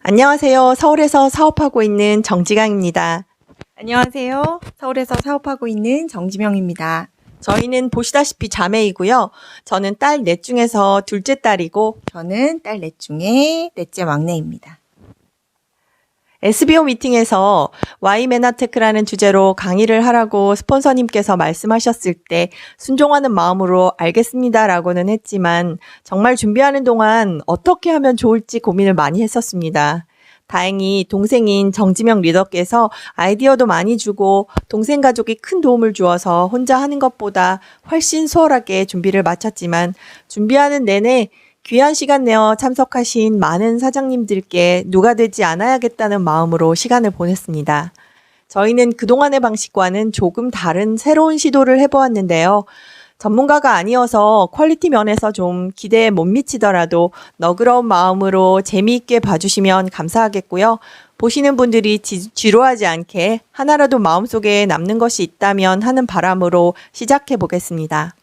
안녕하세요. 서울에서 사업하고 있는 정지강입니다. 안녕하세요. 서울에서 사업하고 있는 정지명입니다. 저희는 보시다시피 자매이고요. 저는 딸 넷 중에서 둘째 딸이고 저는 딸 넷 중에 넷째 막내입니다. SBO 미팅에서 Y 메나테크라는 주제로 강의를 하라고 스폰서님께서 말씀하셨을 때 순종하는 마음으로 알겠습니다라고는 했지만 정말 준비하는 동안 어떻게 하면 좋을지 고민을 많이 했었습니다. 다행히 동생인 정지명 리더께서 아이디어도 많이 주고 동생 가족이 큰 도움을 주어서 혼자 하는 것보다 훨씬 수월하게 준비를 마쳤지만 준비하는 내내 귀한 시간 내어 참석하신 많은 사장님들께 누가 되지 않아야겠다는 마음으로 시간을 보냈습니다. 저희는 그동안의 방식과는 조금 다른 새로운 시도를 해보았는데요. 전문가가 아니어서 퀄리티 면에서 좀 기대에 못 미치더라도 너그러운 마음으로 재미있게 봐주시면 감사하겠고요. 보시는 분들이 지루하지 않게 하나라도 마음속에 남는 것이 있다면 하는 바람으로 시작해 보겠습니다.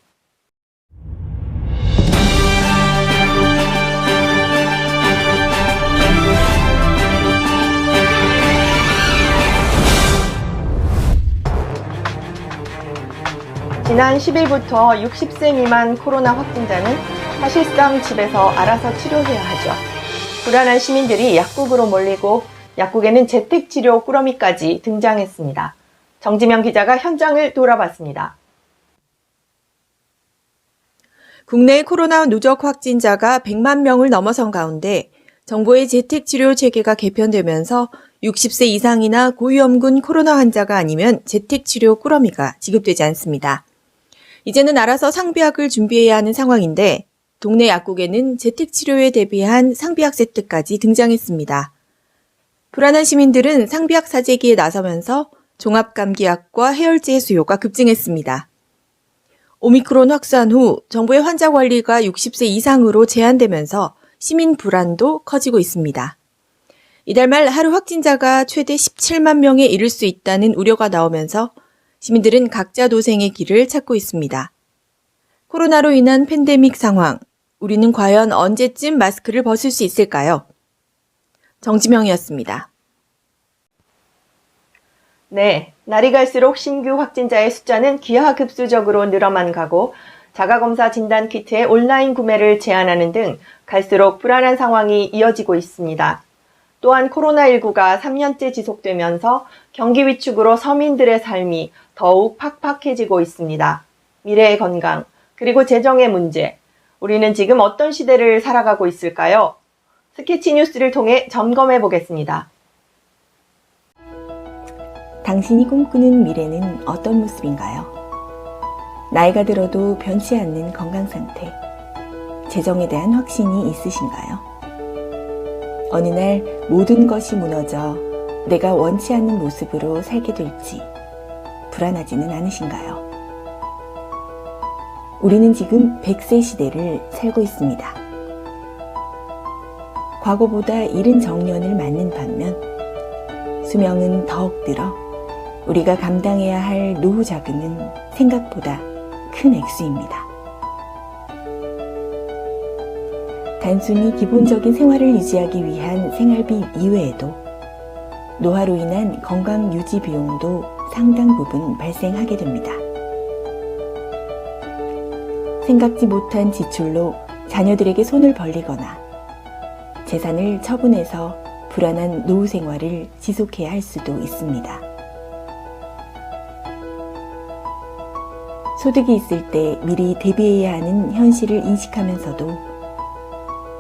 지난 10일부터 60세 미만 코로나 확진자는 사실상 집에서 알아서 치료해야 하죠. 불안한 시민들이 약국으로 몰리고 약국에는 재택치료 꾸러미까지 등장했습니다. 정지명 기자가 현장을 돌아봤습니다. 국내 코로나 누적 확진자가 100만 명을 넘어선 가운데 정부의 재택치료 체계가 개편되면서 60세 이상이나 고위험군 코로나 환자가 아니면 재택치료 꾸러미가 지급되지 않습니다. 이제는 알아서 상비약을 준비해야 하는 상황인데 동네 약국에는 재택치료에 대비한 상비약 세트까지 등장했습니다. 불안한 시민들은 상비약 사재기에 나서면서 종합감기약과 해열제 수요가 급증했습니다. 오미크론 확산 후 정부의 환자 관리가 60세 이상으로 제한되면서 시민 불안도 커지고 있습니다. 이달 말 하루 확진자가 최대 17만 명에 이를 수 있다는 우려가 나오면서 시민들은 각자 도생의 길을 찾고 있습니다. 코로나로 인한 팬데믹 상황, 우리는 과연 언제쯤 마스크를 벗을 수 있을까요? 정지명이었습니다. 네, 날이 갈수록 신규 확진자의 숫자는 기하급수적으로 늘어만 가고 자가검사 진단 키트의 온라인 구매를 제한하는 등 갈수록 불안한 상황이 이어지고 있습니다. 또한 코로나19가 3년째 지속되면서 경기 위축으로 서민들의 삶이 더욱 팍팍해지고 있습니다. 미래의 건강, 그리고 재정의 문제. 우리는 지금 어떤 시대를 살아가고 있을까요? 스케치 뉴스를 통해 점검해 보겠습니다. 당신이 꿈꾸는 미래는 어떤 모습인가요? 나이가 들어도 변치 않는 건강 상태, 재정에 대한 확신이 있으신가요? 어느 날 모든 것이 무너져 내가 원치 않는 모습으로 살게 될지 불안하지는 않으신가요? 우리는 지금 100세 시대를 살고 있습니다. 과거보다 이른 정년을 맞는 반면 수명은 더욱 늘어 우리가 감당해야 할 노후 자금은 생각보다 큰 액수입니다. 단순히 기본적인 생활을 유지하기 위한 생활비 이외에도 노화로 인한 건강 유지 비용도 상당 부분 발생하게 됩니다. 생각지 못한 지출로 자녀들에게 손을 벌리거나 재산을 처분해서 불안한 노후 생활을 지속해야 할 수도 있습니다. 소득이 있을 때 미리 대비해야 하는 현실을 인식하면서도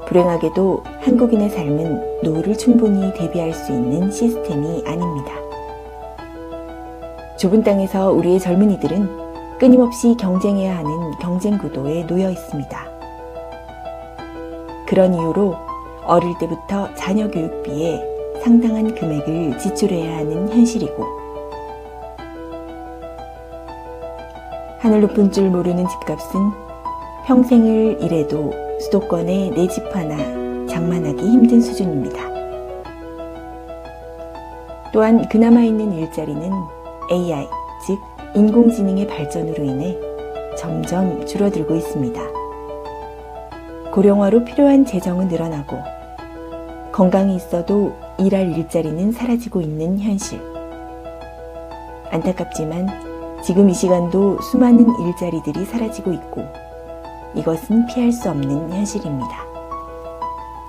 불행하게도 한국인의 삶은 노후를 충분히 대비할 수 있는 시스템이 아닙니다. 좁은 땅에서 우리의 젊은이들은 끊임없이 경쟁해야 하는 경쟁 구도에 놓여 있습니다. 그런 이유로 어릴 때부터 자녀 교육비에 상당한 금액을 지출해야 하는 현실이고 하늘 높은 줄 모르는 집값은 평생을 일해도 수도권에 내 집 하나 장만하기 힘든 수준입니다. 또한 그나마 있는 일자리는 AI, 즉 인공지능의 발전으로 인해 점점 줄어들고 있습니다. 고령화로 필요한 재정은 늘어나고 건강이 있어도 일할 일자리는 사라지고 있는 현실. 안타깝지만 지금 이 시간도 수많은 일자리들이 사라지고 있고 이것은 피할 수 없는 현실입니다.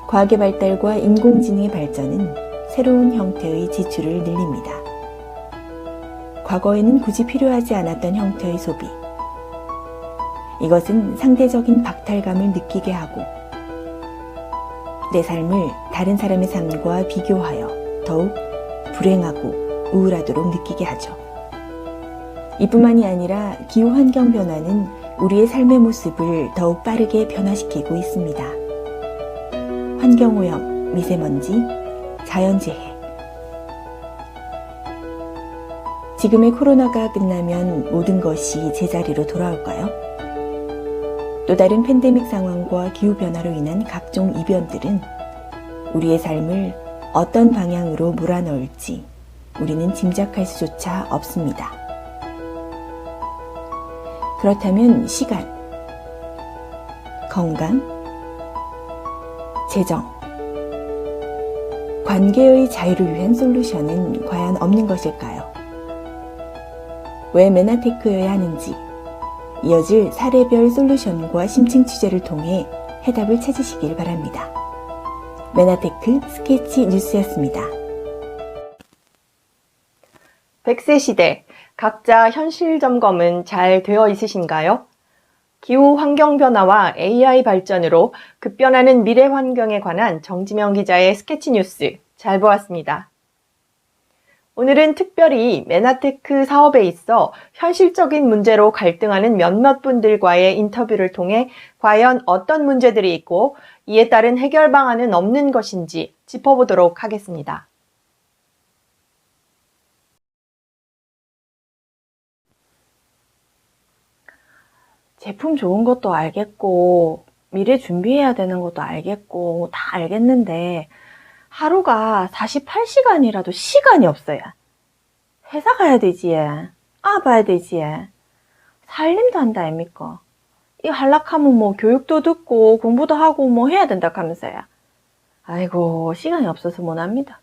과학의 발달과 인공지능의 발전은 새로운 형태의 지출을 늘립니다. 과거에는 굳이 필요하지 않았던 형태의 소비. 이것은 상대적인 박탈감을 느끼게 하고 내 삶을 다른 사람의 삶과 비교하여 더욱 불행하고 우울하도록 느끼게 하죠. 이뿐만이 아니라 기후환경 변화는 우리의 삶의 모습을 더욱 빠르게 변화시키고 있습니다. 환경오염, 미세먼지, 자연재해. 지금의 코로나가 끝나면 모든 것이 제자리로 돌아올까요? 또 다른 팬데믹 상황과 기후변화로 인한 각종 이변들은 우리의 삶을 어떤 방향으로 몰아넣을지 우리는 짐작할 수조차 없습니다. 그렇다면 시간, 건강, 재정, 관계의 자유를 위한 솔루션은 과연 없는 것일까요? 왜 메나테크여야 하는지 이어질 사례별 솔루션과 심층 취재를 통해 해답을 찾으시길 바랍니다. 메나테크 스케치 뉴스였습니다. 100세 시대, 각자 현실 점검은 잘 되어 있으신가요? 기후 환경 변화와 AI 발전으로 급변하는 미래 환경에 관한 정지명 기자의 스케치 뉴스 잘 보았습니다. 오늘은 특별히 메나테크 사업에 있어 현실적인 문제로 갈등하는 몇몇 분들과의 인터뷰를 통해 과연 어떤 문제들이 있고 이에 따른 해결 방안은 없는 것인지 짚어보도록 하겠습니다. 제품 좋은 것도 알겠고 미래 준비해야 되는 것도 알겠고 다 알겠는데 하루가 48시간이라도 시간이 없어요. 회사 가야 되지. 봐야 되지. 살림도 한다 아닙니까? 이거 하려면 뭐 교육도 듣고 공부도 하고 뭐 해야 된다 하면서요. 아이고 시간이 없어서 못합니다.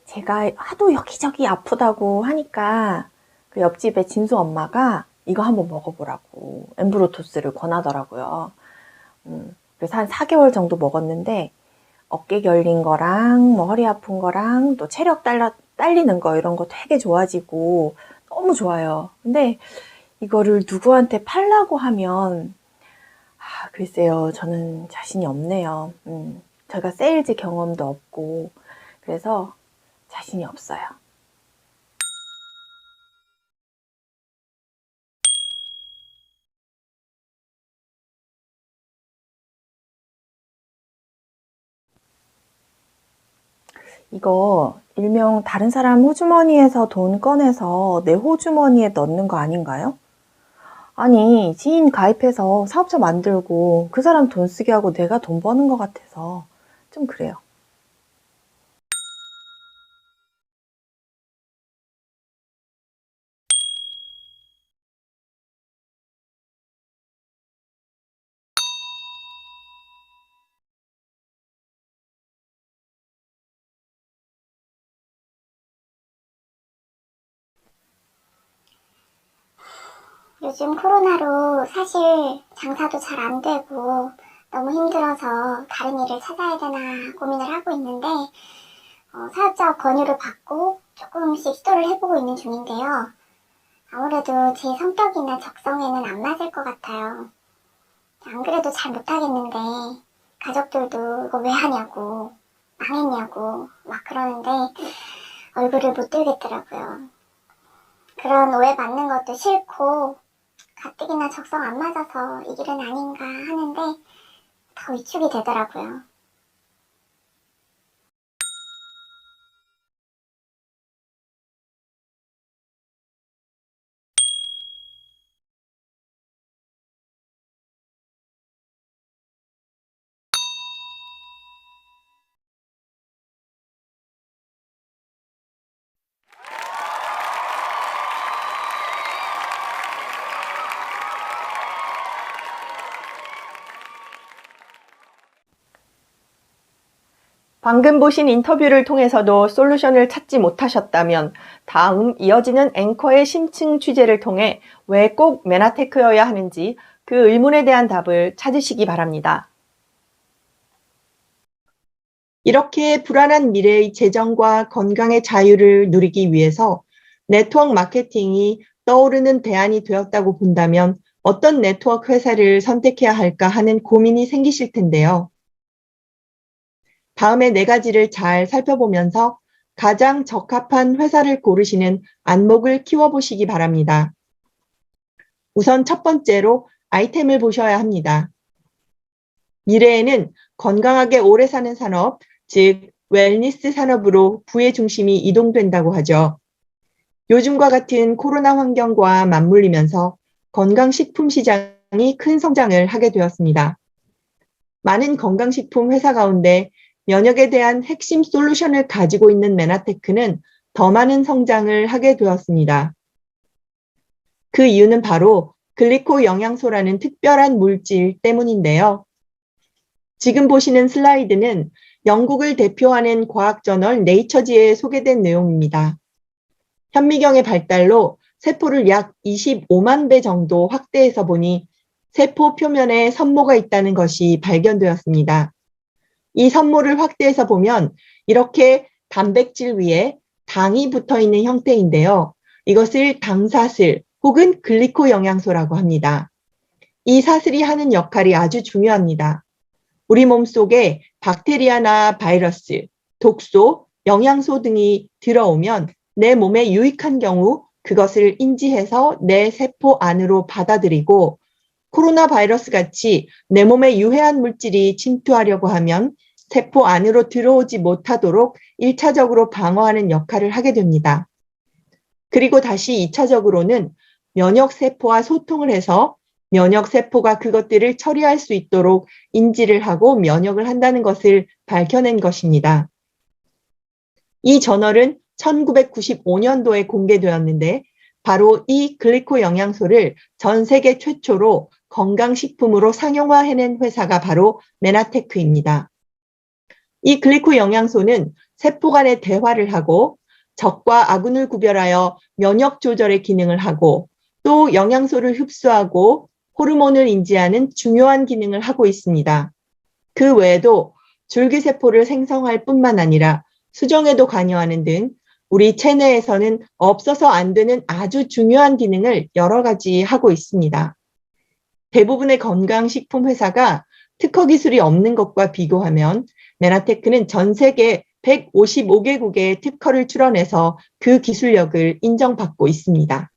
제가 하도 여기저기 아프다고 하니까 그 옆집에 진수 엄마가 이거 한번 먹어보라고 엠브로토스를 권하더라고요. 그래서 한 4개월 정도 먹었는데 어깨 결린 거랑 뭐 허리 아픈 거랑 또 체력 딸리는 거 이런 거 되게 좋아지고 너무 좋아요. 근데 이거를 누구한테 팔라고 하면 글쎄요, 저는 자신이 없네요. 제가 세일즈 경험도 없고 그래서 자신이 없어요. 이거 일명 다른 사람 호주머니에서 돈 꺼내서 내 호주머니에 넣는 거 아닌가요? 아니, 지인 가입해서 사업자 만들고 그 사람 돈 쓰게 하고 내가 돈 버는 것 같아서 좀 그래요. 요즘 코로나로 사실 장사도 잘 안 되고 너무 힘들어서 다른 일을 찾아야 되나 고민을 하고 있는데 사업자 권유를 받고 조금씩 시도를 해보고 있는 중인데요. 아무래도 제 성격이나 적성에는 안 맞을 것 같아요. 안 그래도 잘 못하겠는데 가족들도 이거 왜 하냐고 망했냐고 막 그러는데 얼굴을 못 들겠더라고요. 그런 오해 받는 것도 싫고 가뜩이나 적성 안 맞아서 이 길은 아닌가 하는데 더 위축이 되더라고요. 방금 보신 인터뷰를 통해서도 솔루션을 찾지 못하셨다면 다음 이어지는 앵커의 심층 취재를 통해 왜 꼭 메나테크여야 하는지 그 의문에 대한 답을 찾으시기 바랍니다. 이렇게 불안한 미래의 재정과 건강의 자유를 누리기 위해서 네트워크 마케팅이 떠오르는 대안이 되었다고 본다면 어떤 네트워크 회사를 선택해야 할까 하는 고민이 생기실 텐데요. 다음에 4가지를 잘 살펴보면서 가장 적합한 회사를 고르시는 안목을 키워보시기 바랍니다. 우선 첫 번째로 아이템을 보셔야 합니다. 미래에는 건강하게 오래 사는 산업, 즉 웰니스 산업으로 부의 중심이 이동된다고 하죠. 요즘과 같은 코로나 환경과 맞물리면서 건강식품 시장이 큰 성장을 하게 되었습니다. 많은 건강식품 회사 가운데 면역에 대한 핵심 솔루션을 가지고 있는 메나테크는 더 많은 성장을 하게 되었습니다. 그 이유는 바로 글리코 영양소라는 특별한 물질 때문인데요. 지금 보시는 슬라이드는 영국을 대표하는 과학저널 네이처지에 소개된 내용입니다. 현미경의 발달로 세포를 약 25만 배 정도 확대해서 보니 세포 표면에 선모가 있다는 것이 발견되었습니다. 이 선모를 확대해서 보면 이렇게 단백질 위에 당이 붙어 있는 형태인데요. 이것을 당사슬 혹은 글리코 영양소라고 합니다. 이 사슬이 하는 역할이 아주 중요합니다. 우리 몸속에 박테리아나 바이러스, 독소, 영양소 등이 들어오면 내 몸에 유익한 경우 그것을 인지해서 내 세포 안으로 받아들이고 코로나 바이러스 같이 내 몸에 유해한 물질이 침투하려고 하면 세포 안으로 들어오지 못하도록 1차적으로 방어하는 역할을 하게 됩니다. 그리고 다시 2차적으로는 면역세포와 소통을 해서 면역세포가 그것들을 처리할 수 있도록 인지를 하고 면역을 한다는 것을 밝혀낸 것입니다. 이 저널은 1995년도에 공개되었는데 바로 이 글리코 영양소를 전 세계 최초로 건강식품으로 상용화해낸 회사가 바로 메나테크입니다. 이 글리코 영양소는 세포 간의 대화를 하고 적과 아군을 구별하여 면역 조절의 기능을 하고 또 영양소를 흡수하고 호르몬을 인지하는 중요한 기능을 하고 있습니다. 그 외에도 줄기세포를 생성할 뿐만 아니라 수정에도 관여하는 등 우리 체내에서는 없어서 안 되는 아주 중요한 기능을 여러 가지 하고 있습니다. 대부분의 건강식품 회사가 특허 기술이 없는 것과 비교하면 메나테크는 전 세계 155개국의 특허를 출원해서 그 기술력을 인정받고 있습니다.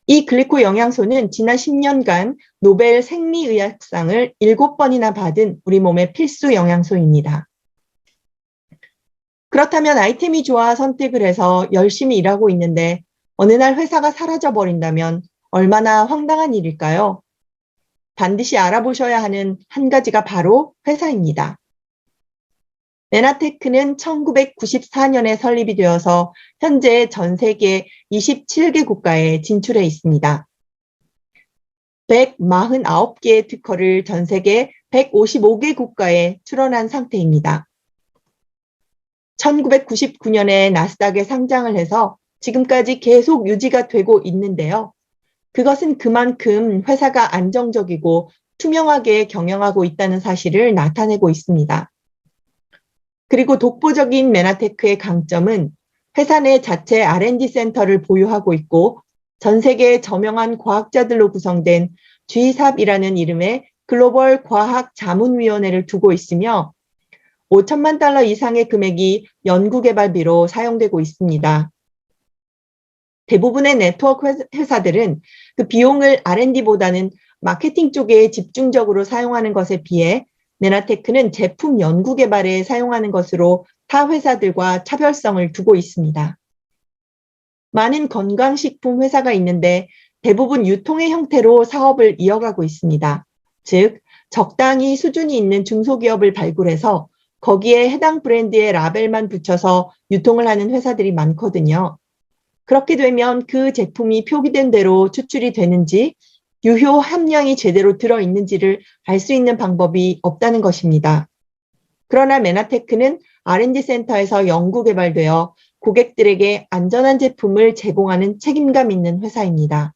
이 글리코 영양소는 지난 10년간 노벨 생리의학상을 7번이나 받은 우리 몸의 필수 영양소입니다. 그렇다면 아이템이 좋아 선택을 해서 열심히 일하고 있는데 어느 날 회사가 사라져 버린다면 얼마나 황당한 일일까요? 반드시 알아보셔야 하는 한 가지가 바로 회사입니다. 메나테크는 1994년에 설립이 되어서 현재 전 세계 27개 국가에 진출해 있습니다. 149개의 특허를 전 세계 155개 국가에 출원한 상태입니다. 1999년에 나스닥에 상장을 해서 지금까지 계속 유지가 되고 있는데요. 그것은 그만큼 회사가 안정적이고 투명하게 경영하고 있다는 사실을 나타내고 있습니다. 그리고 독보적인 메나테크의 강점은 회사 내 자체 R&D 센터를 보유하고 있고 전 세계 저명한 과학자들로 구성된 GSAP이라는 이름의 글로벌 과학자문위원회를 두고 있으며 5천만 달러 이상의 금액이 연구개발비로 사용되고 있습니다. 대부분의 네트워크 회사들은 그 비용을 R&D보다는 마케팅 쪽에 집중적으로 사용하는 것에 비해 메나테크는 제품 연구 개발에 사용하는 것으로 타 회사들과 차별성을 두고 있습니다. 많은 건강식품 회사가 있는데 대부분 유통의 형태로 사업을 이어가고 있습니다. 즉, 적당히 수준이 있는 중소기업을 발굴해서 거기에 해당 브랜드의 라벨만 붙여서 유통을 하는 회사들이 많거든요. 그렇게 되면 그 제품이 표기된 대로 추출이 되는지 유효 함량이 제대로 들어있는지를 알 수 있는 방법이 없다는 것입니다. 그러나 메나테크는 R&D 센터에서 연구개발되어 고객들에게 안전한 제품을 제공하는 책임감 있는 회사입니다.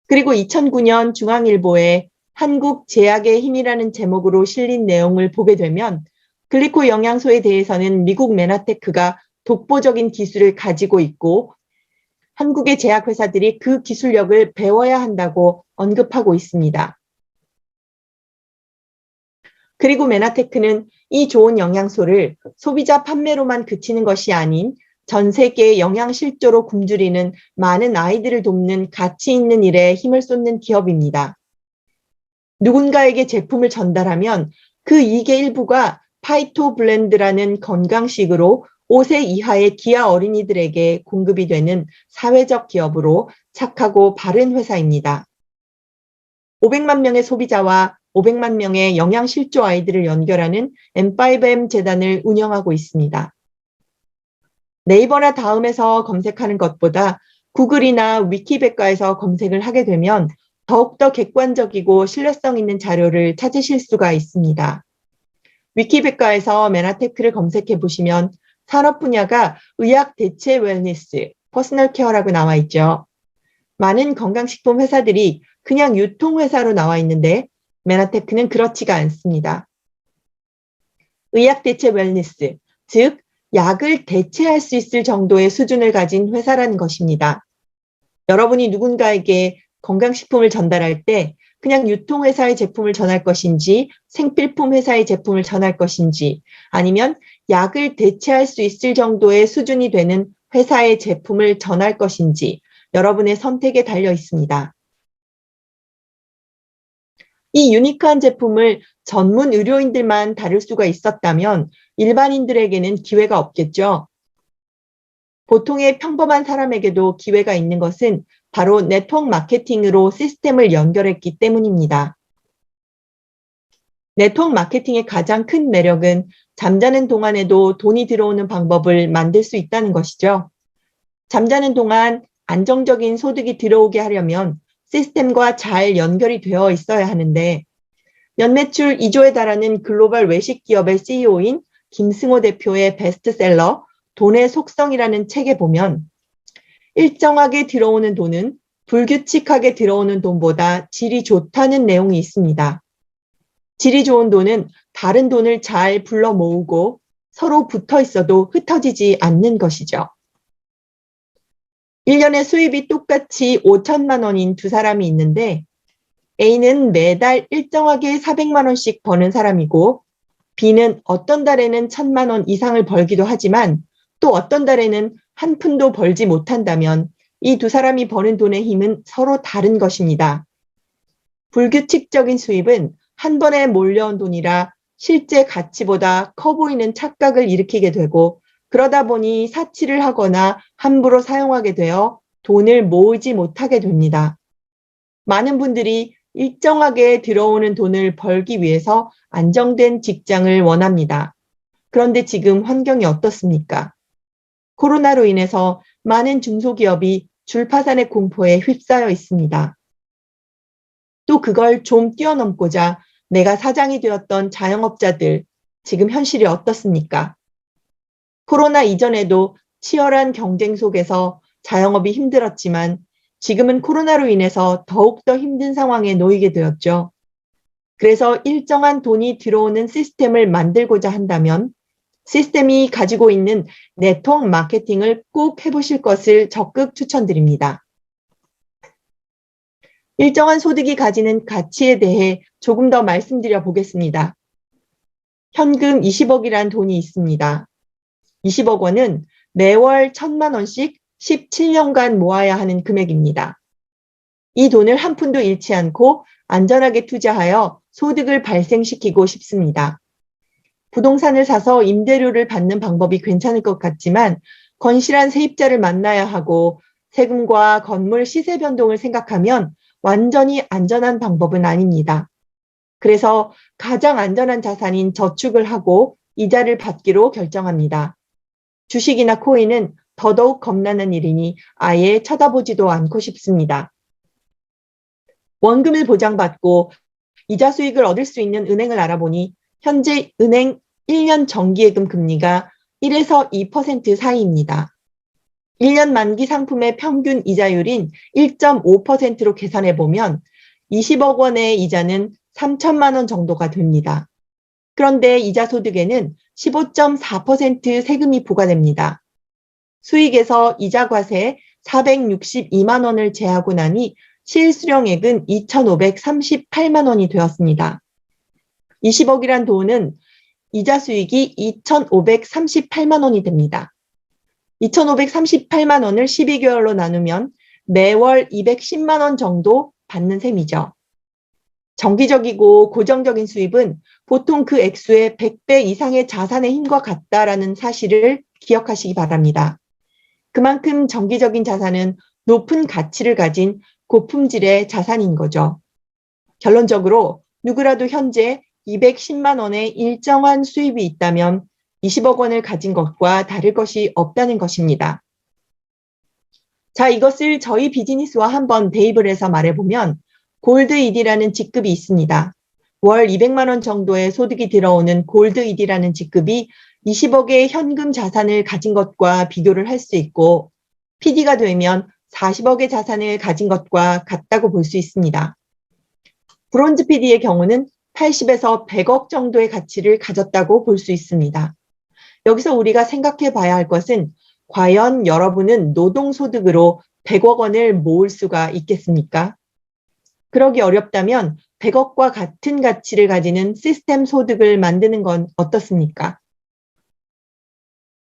그리고 2009년 중앙일보에 한국 제약의 힘이라는 제목으로 실린 내용을 보게 되면 글리코 영양소에 대해서는 미국 메나테크가 독보적인 기술을 가지고 있고 한국의 제약회사들이 그 기술력을 배워야 한다고 언급하고 있습니다. 그리고 메나테크는 이 좋은 영양소를 소비자 판매로만 그치는 것이 아닌 전 세계 영양 실조로 굶주리는 많은 아이들을 돕는 가치 있는 일에 힘을 쏟는 기업입니다. 누군가에게 제품을 전달하면 그 이익의 일부가 파이토 블렌드라는 건강식으로 5세 이하의 기아 어린이들에게 공급이 되는 사회적 기업으로 착하고 바른 회사입니다. 500만 명의 소비자와 500만 명의 영양 실조 아이들을 연결하는 M5M 재단을 운영하고 있습니다. 네이버나 다음에서 검색하는 것보다 구글이나 위키백과에서 검색을 하게 되면 더욱더 객관적이고 신뢰성 있는 자료를 찾으실 수가 있습니다. 위키백과에서 메나테크를 검색해 보시면 산업 분야가 의학 대체 웰니스, 퍼스널 케어라고 나와 있죠. 많은 건강식품 회사들이 그냥 유통회사로 나와 있는데 메나테크는 그렇지가 않습니다. 의학 대체 웰니스, 즉 약을 대체할 수 있을 정도의 수준을 가진 회사라는 것입니다. 여러분이 누군가에게 건강식품을 전달할 때 그냥 유통회사의 제품을 전할 것인지 생필품 회사의 제품을 전할 것인지 아니면 약을 대체할 수 있을 정도의 수준이 되는 회사의 제품을 전할 것인지 여러분의 선택에 달려 있습니다. 이 유니크한 제품을 전문 의료인들만 다룰 수가 있었다면 일반인들에게는 기회가 없겠죠. 보통의 평범한 사람에게도 기회가 있는 것은 바로 네트워크 마케팅으로 시스템을 연결했기 때문입니다. 네트워크 마케팅의 가장 큰 매력은 잠자는 동안에도 돈이 들어오는 방법을 만들 수 있다는 것이죠. 잠자는 동안 안정적인 소득이 들어오게 하려면 시스템과 잘 연결이 되어 있어야 하는데 연매출 2조에 달하는 글로벌 외식 기업의 CEO인 김승호 대표의 베스트셀러 돈의 속성이라는 책에 보면 일정하게 들어오는 돈은 불규칙하게 들어오는 돈보다 질이 좋다는 내용이 있습니다. 질이 좋은 돈은 다른 돈을 잘 불러 모으고 서로 붙어 있어도 흩어지지 않는 것이죠. 1년에 수입이 똑같이 5천만 원인 두 사람이 있는데 A는 매달 일정하게 400만 원씩 버는 사람이고 B는 어떤 달에는 1,000만 원 이상을 벌기도 하지만 또 어떤 달에는 한 푼도 벌지 못한다면 이 두 사람이 버는 돈의 힘은 서로 다른 것입니다. 불규칙적인 수입은 한 번에 몰려온 돈이라 실제 가치보다 커 보이는 착각을 일으키게 되고 그러다 보니 사치를 하거나 함부로 사용하게 되어 돈을 모으지 못하게 됩니다. 많은 분들이 일정하게 들어오는 돈을 벌기 위해서 안정된 직장을 원합니다. 그런데 지금 환경이 어떻습니까? 코로나로 인해서 많은 중소기업이 줄파산의 공포에 휩싸여 있습니다. 또 그걸 좀 뛰어넘고자 내가 사장이 되었던 자영업자들, 지금 현실이 어떻습니까? 코로나 이전에도 치열한 경쟁 속에서 자영업이 힘들었지만 지금은 코로나로 인해서 더욱더 힘든 상황에 놓이게 되었죠. 그래서 일정한 돈이 들어오는 시스템을 만들고자 한다면 시스템이 가지고 있는 네트워크 마케팅을 꼭 해보실 것을 적극 추천드립니다. 일정한 소득이 가지는 가치에 대해 조금 더 말씀드려 보겠습니다. 현금 20억이란 돈이 있습니다. 20억 원은 매월 1,000만 원씩 17년간 모아야 하는 금액입니다. 이 돈을 한 푼도 잃지 않고 안전하게 투자하여 소득을 발생시키고 싶습니다. 부동산을 사서 임대료를 받는 방법이 괜찮을 것 같지만 건실한 세입자를 만나야 하고 세금과 건물 시세 변동을 생각하면 완전히 안전한 방법은 아닙니다. 그래서 가장 안전한 자산인 저축을 하고 이자를 받기로 결정합니다. 주식이나 코인은 더더욱 겁나는 일이니 아예 쳐다보지도 않고 싶습니다. 원금을 보장받고 이자 수익을 얻을 수 있는 은행을 알아보니 현재 은행 1년 정기예금 금리가 1에서 2% 사이입니다. 1년 만기 상품의 평균 이자율인 1.5%로 계산해보면 20억 원의 이자는 3천만 원 정도가 됩니다. 그런데 이자 소득에는 15.4% 세금이 부과됩니다. 수익에서 이자 과세 462만 원을 제하고 나니 실수령액은 2,538만 원이 되었습니다. 20억이란 돈은 이자 수익이 2,538만 원이 됩니다. 2,538만 원을 12개월로 나누면 매월 210만 원 정도 받는 셈이죠. 정기적이고 고정적인 수입은 보통 그 액수의 100배 이상의 자산의 힘과 같다라는 사실을 기억하시기 바랍니다. 그만큼 정기적인 자산은 높은 가치를 가진 고품질의 자산인 거죠. 결론적으로 누구라도 현재 210만 원의 일정한 수입이 있다면 20억 원을 가진 것과 다를 것이 없다는 것입니다. 자, 이것을 저희 비즈니스와 한번 대입을 해서 말해보면 골드이디라는 직급이 있습니다. 월 200만 원 정도의 소득이 들어오는 골드이디라는 직급이 20억의 현금 자산을 가진 것과 비교를 할 수 있고 PD가 되면 40억의 자산을 가진 것과 같다고 볼 수 있습니다. 브론즈 PD의 경우는 80에서 100억 정도의 가치를 가졌다고 볼 수 있습니다. 여기서 우리가 생각해 봐야 할 것은 과연 여러분은 노동소득으로 100억 원을 모을 수가 있겠습니까? 그러기 어렵다면 100억과 같은 가치를 가지는 시스템 소득을 만드는 건 어떻습니까?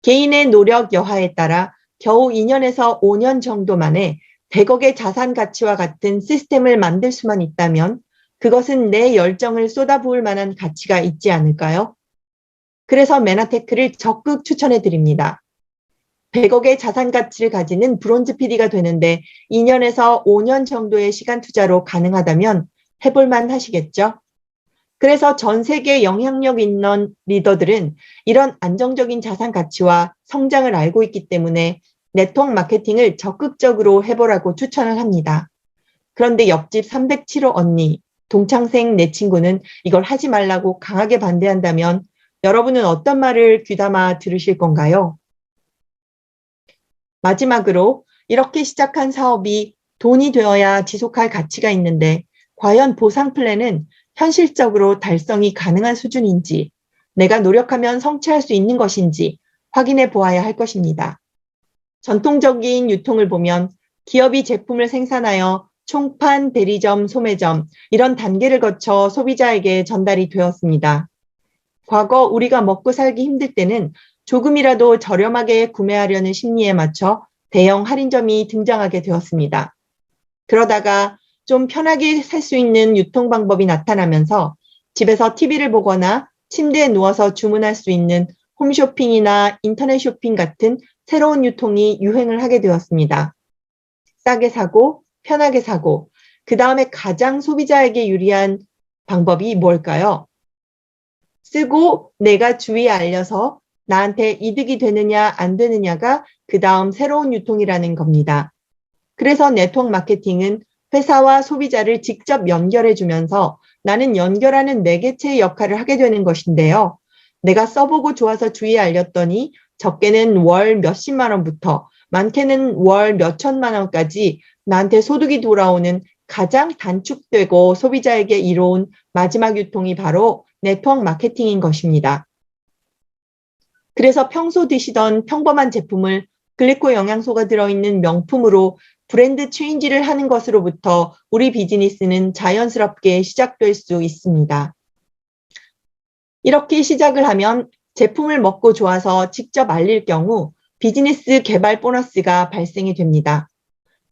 개인의 노력 여하에 따라 겨우 2년에서 5년 정도 만에 100억의 자산 가치와 같은 시스템을 만들 수만 있다면 그것은 내 열정을 쏟아부을 만한 가치가 있지 않을까요? 그래서 메나테크를 적극 추천해 드립니다. 100억의 자산 가치를 가지는 브론즈 PD가 되는데 2년에서 5년 정도의 시간 투자로 가능하다면 해볼만 하시겠죠? 그래서 전 세계 영향력 있는 리더들은 이런 안정적인 자산 가치와 성장을 알고 있기 때문에 네트워크 마케팅을 적극적으로 해보라고 추천을 합니다. 그런데 옆집 307호 언니, 동창생 내 친구는 이걸 하지 말라고 강하게 반대한다면 여러분은 어떤 말을 귀담아 들으실 건가요? 마지막으로 이렇게 시작한 사업이 돈이 되어야 지속할 가치가 있는데 과연 보상 플랜은 현실적으로 달성이 가능한 수준인지 내가 노력하면 성취할 수 있는 것인지 확인해 보아야 할 것입니다. 전통적인 유통을 보면 기업이 제품을 생산하여 총판, 대리점, 소매점 이런 단계를 거쳐 소비자에게 전달이 되었습니다. 과거 우리가 먹고 살기 힘들 때는 조금이라도 저렴하게 구매하려는 심리에 맞춰 대형 할인점이 등장하게 되었습니다. 그러다가 좀 편하게 살 수 있는 유통 방법이 나타나면서 집에서 TV를 보거나 침대에 누워서 주문할 수 있는 홈쇼핑이나 인터넷 쇼핑 같은 새로운 유통이 유행을 하게 되었습니다. 싸게 사고 편하게 사고 그 다음에 가장 소비자에게 유리한 방법이 뭘까요? 쓰고 내가 주위에 알려서 나한테 이득이 되느냐 안 되느냐가 그 다음 새로운 유통이라는 겁니다. 그래서 네트워크 마케팅은 회사와 소비자를 직접 연결해 주면서 나는 연결하는 매개체의 역할을 하게 되는 것인데요. 내가 써보고 좋아서 주위에 알렸더니 적게는 월 몇십만 원부터 많게는 월 몇천만 원까지 나한테 소득이 돌아오는 가장 단축되고 소비자에게 이로운 마지막 유통이 바로 네트워크 마케팅인 것입니다. 그래서 평소 드시던 평범한 제품을 글리코 영양소가 들어있는 명품으로 브랜드 체인지를 하는 것으로부터 우리 비즈니스는 자연스럽게 시작될 수 있습니다. 이렇게 시작을 하면 제품을 먹고 좋아서 직접 알릴 경우 비즈니스 개발 보너스가 발생이 됩니다.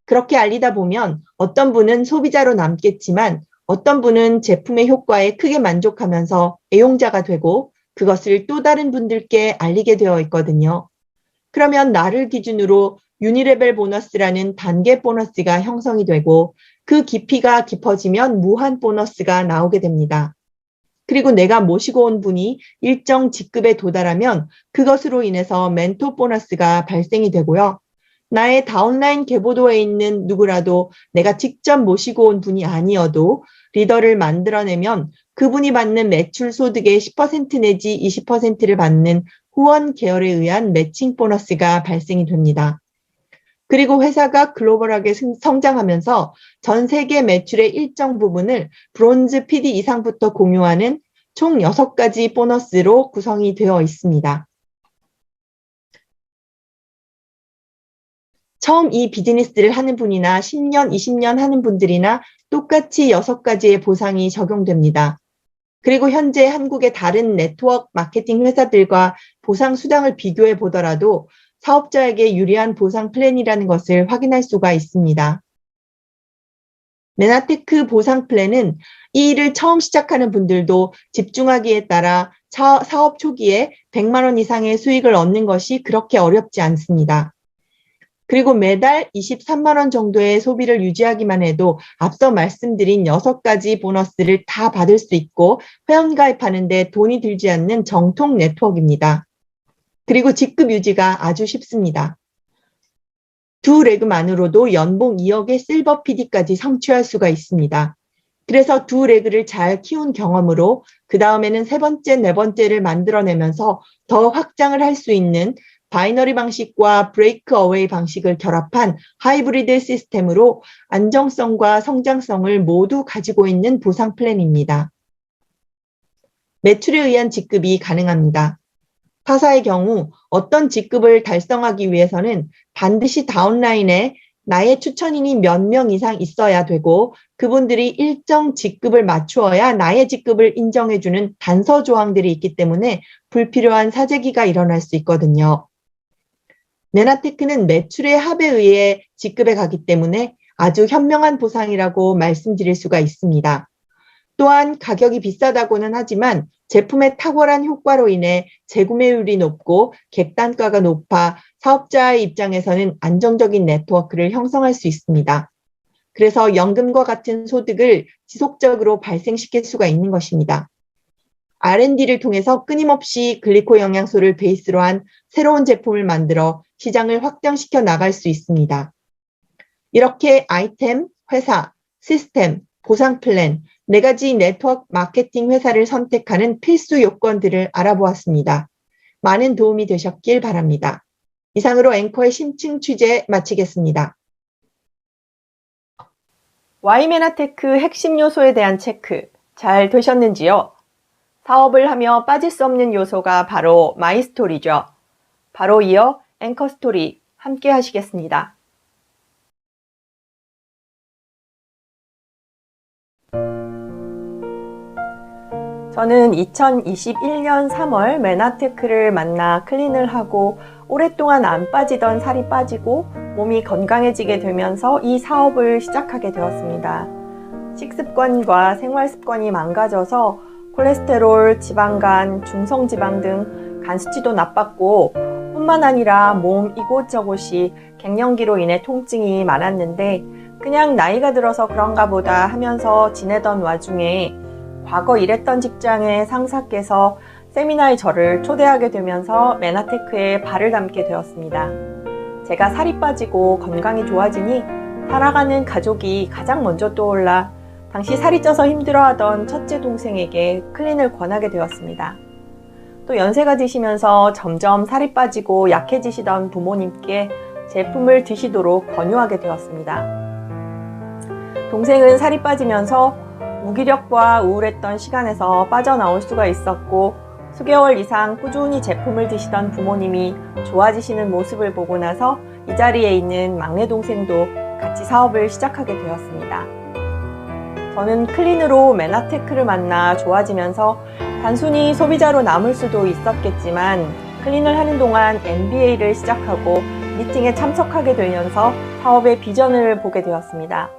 그렇게 알리다 보면 어떤 분은 소비자로 남겠지만 어떤 분은 제품의 효과에 크게 만족하면서 애용자가 되고 그것을 또 다른 분들께 알리게 되어 있거든요. 그러면 나를 기준으로 유니레벨 보너스라는 단계 보너스가 형성이 되고 그 깊이가 깊어지면 무한 보너스가 나오게 됩니다. 그리고 내가 모시고 온 분이 일정 직급에 도달하면 그것으로 인해서 멘토 보너스가 발생이 되고요. 나의 다운라인 계보도에 있는 누구라도 내가 직접 모시고 온 분이 아니어도 리더를 만들어내면 그분이 받는 매출 소득의 10% 내지 20%를 받는 후원 계열에 의한 매칭 보너스가 발생이 됩니다. 그리고 회사가 글로벌하게 성장하면서 전 세계 매출의 일정 부분을 브론즈 PD 이상부터 공유하는 총 6가지 보너스로 구성이 되어 있습니다. 처음 이 비즈니스를 하는 분이나 10년, 20년 하는 분들이나 똑같이 6가지의 보상이 적용됩니다. 그리고 현재 한국의 다른 네트워크 마케팅 회사들과 보상 수당을 비교해 보더라도 사업자에게 유리한 보상 플랜이라는 것을 확인할 수가 있습니다. 메나테크 보상 플랜은 이 일을 처음 시작하는 분들도 집중하기에 따라 사업 초기에 100만 원 이상의 수익을 얻는 것이 그렇게 어렵지 않습니다. 그리고 매달 23만 원 정도의 소비를 유지하기만 해도 앞서 말씀드린 6가지 보너스를 다 받을 수 있고 회원가입하는 데 돈이 들지 않는 정통 네트워크입니다. 그리고 직급 유지가 아주 쉽습니다. 두 레그만으로도 연봉 2억의 실버 PD까지 성취할 수가 있습니다. 그래서 두 레그를 잘 키운 경험으로 그 다음에는 3번째, 4번째를 만들어내면서 더 확장을 할 수 있는 바이너리 방식과 브레이크 어웨이 방식을 결합한 하이브리드 시스템으로 안정성과 성장성을 모두 가지고 있는 보상 플랜입니다. 매출에 의한 직급이 가능합니다. 타사의 경우 어떤 직급을 달성하기 위해서는 반드시 다운라인에 나의 추천인이 몇 명 이상 있어야 되고 그분들이 일정 직급을 맞추어야 나의 직급을 인정해주는 단서 조항들이 있기 때문에 불필요한 사재기가 일어날 수 있거든요. 메나테크는 매출의 합에 의해 직급에 가기 때문에 아주 현명한 보상이라고 말씀드릴 수가 있습니다. 또한 가격이 비싸다고는 하지만 제품의 탁월한 효과로 인해 재구매율이 높고 객단가가 높아 사업자의 입장에서는 안정적인 네트워크를 형성할 수 있습니다. 그래서 연금과 같은 소득을 지속적으로 발생시킬 수가 있는 것입니다. R&D를 통해서 끊임없이 글리코 영양소를 베이스로 한 새로운 제품을 만들어 시장을 확장시켜 나갈 수 있습니다. 이렇게 아이템, 회사, 시스템, 보상 플랜, 4가지 네트워크 마케팅 회사를 선택하는 필수 요건들을 알아보았습니다. 많은 도움이 되셨길 바랍니다. 이상으로 앵커의 심층 취재 마치겠습니다. Y메나테크 핵심 요소에 대한 체크 잘 되셨는지요? 사업을 하며 빠질 수 없는 요소가 바로 마이스토리죠. 바로 이어 앵커 스토리 함께 하시겠습니다. 저는 2021년 3월 메나테크를 만나 클린을 하고 오랫동안 안 빠지던 살이 빠지고 몸이 건강해지게 되면서 이 사업을 시작하게 되었습니다. 식습관과 생활습관이 망가져서 콜레스테롤, 지방간, 중성지방 등 간 수치도 나빴고 뿐만 아니라 몸 이곳저곳이 갱년기로 인해 통증이 많았는데 그냥 나이가 들어서 그런가 보다 하면서 지내던 와중에 과거 일했던 직장의 상사께서 세미나에 저를 초대하게 되면서 메나테크에 발을 담게 되었습니다. 제가 살이 빠지고 건강이 좋아지니 살아가는 가족이 가장 먼저 떠올라 당시 살이 쪄서 힘들어하던 첫째 동생에게 클린을 권하게 되었습니다. 또 연세가 드시면서 점점 살이 빠지고 약해지시던 부모님께 제품을 드시도록 권유하게 되었습니다. 동생은 살이 빠지면서 무기력과 우울했던 시간에서 빠져나올 수가 있었고 수개월 이상 꾸준히 제품을 드시던 부모님이 좋아지시는 모습을 보고 나서 이 자리에 있는 막내 동생도 같이 사업을 시작하게 되었습니다. 저는 클린으로 메나테크를 만나 좋아지면서 단순히 소비자로 남을 수도 있었겠지만 클린을 하는 동안 MBA를 시작하고 미팅에 참석하게 되면서 사업의 비전을 보게 되었습니다.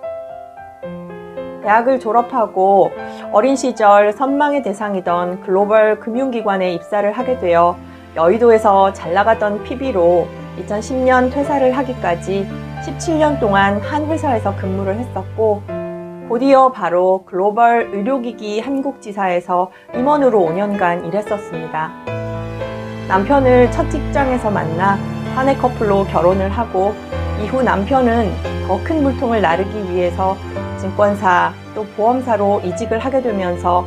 대학을 졸업하고 어린 시절 선망의 대상이던 글로벌 금융기관에 입사를 하게 되어 여의도에서 잘 나가던 PB로 2010년 퇴사를 하기까지 17년 동안 한 회사에서 근무를 했었고 곧이어 바로 글로벌 의료기기 한국지사에서 임원으로 5년간 일했었습니다. 남편을 첫 직장에서 만나 사내 커플로 결혼을 하고 이후 남편은 더 큰 물통을 나르기 위해서 증권사 또 보험사로 이직을 하게 되면서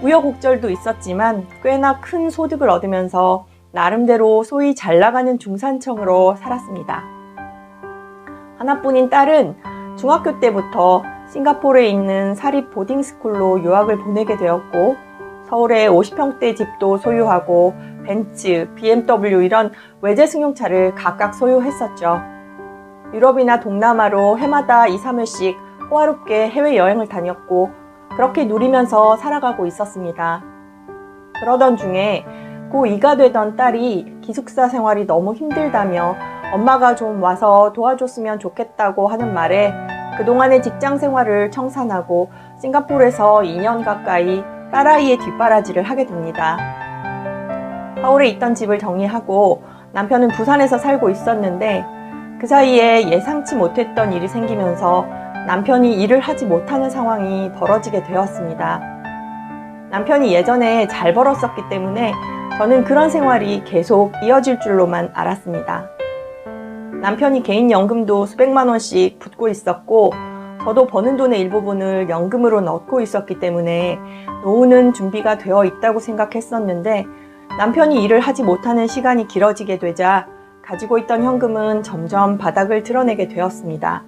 우여곡절도 있었지만 꽤나 큰 소득을 얻으면서 나름대로 소위 잘 나가는 중산층으로 살았습니다. 하나뿐인 딸은 중학교 때부터 싱가포르에 있는 사립 보딩스쿨로 유학을 보내게 되었고 서울에 50평대 집도 소유하고 벤츠, BMW 이런 외제 승용차를 각각 소유했었죠. 유럽이나 동남아로 해마다 2, 3회씩 호화롭게 해외여행을 다녔고 그렇게 누리면서 살아가고 있었습니다. 그러던 중에 고2가 되던 딸이 기숙사 생활이 너무 힘들다며 엄마가 좀 와서 도와줬으면 좋겠다고 하는 말에 그동안의 직장 생활을 청산하고 싱가포르에서 2년 가까이 딸아이의 뒷바라지를 하게 됩니다. 서울에 있던 집을 정리하고 남편은 부산에서 살고 있었는데 그 사이에 예상치 못했던 일이 생기면서 남편이 일을 하지 못하는 상황이 벌어지게 되었습니다. 남편이 예전에 잘 벌었었기 때문에 저는 그런 생활이 계속 이어질 줄로만 알았습니다. 남편이 개인연금도 수백만 원씩 붓고 있었고 저도 버는 돈의 일부분을 연금으로 넣고 있었기 때문에 노후는 준비가 되어 있다고 생각했었는데 남편이 일을 하지 못하는 시간이 길어지게 되자 가지고 있던 현금은 점점 바닥을 드러내게 되었습니다.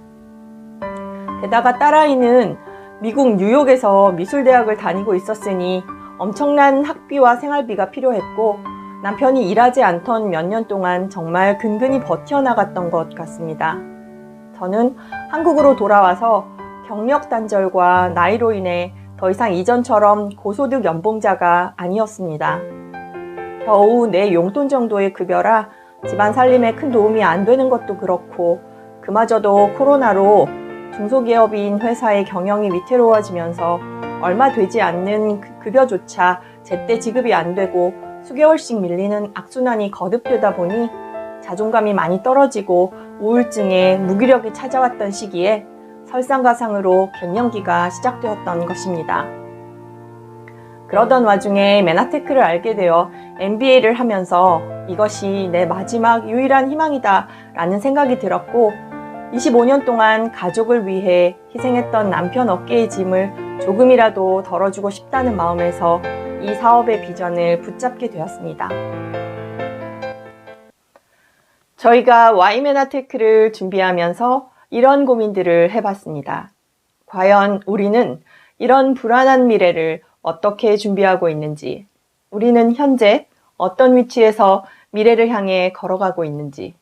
게다가 딸아이는 미국 뉴욕에서 미술대학을 다니고 있었으니 엄청난 학비와 생활비가 필요했고 남편이 일하지 않던 몇 년 동안 정말 근근히 버텨나갔던 것 같습니다. 저는 한국으로 돌아와서 경력 단절과 나이로 인해 더 이상 이전처럼 고소득 연봉자가 아니었습니다. 겨우 내 용돈 정도의 급여라 집안 살림에 큰 도움이 안 되는 것도 그렇고 그마저도 코로나로 중소기업인 회사의 경영이 위태로워지면서 얼마 되지 않는 급여조차 제때 지급이 안 되고 수개월씩 밀리는 악순환이 거듭되다 보니 자존감이 많이 떨어지고 우울증에 무기력이 찾아왔던 시기에 설상가상으로 갱년기가 시작되었던 것입니다. 그러던 와중에 메나테크를 알게 되어 MBA를 하면서 이것이 내 마지막 유일한 희망이다 라는 생각이 들었고 25년 동안 가족을 위해 희생했던 남편 어깨의 짐을 조금이라도 덜어주고 싶다는 마음에서 이 사업의 비전을 붙잡게 되었습니다. 저희가 Y메나테크를 준비하면서 이런 고민들을 해봤습니다. 과연 우리는 이런 불안한 미래를 어떻게 준비하고 있는지, 우리는 현재 어떤 위치에서 미래를 향해 걸어가고 있는지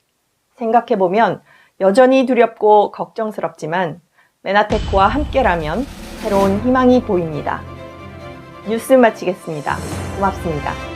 생각해보면 여전히 두렵고 걱정스럽지만 메나테크와 함께라면 새로운 희망이 보입니다. 뉴스 마치겠습니다. 고맙습니다.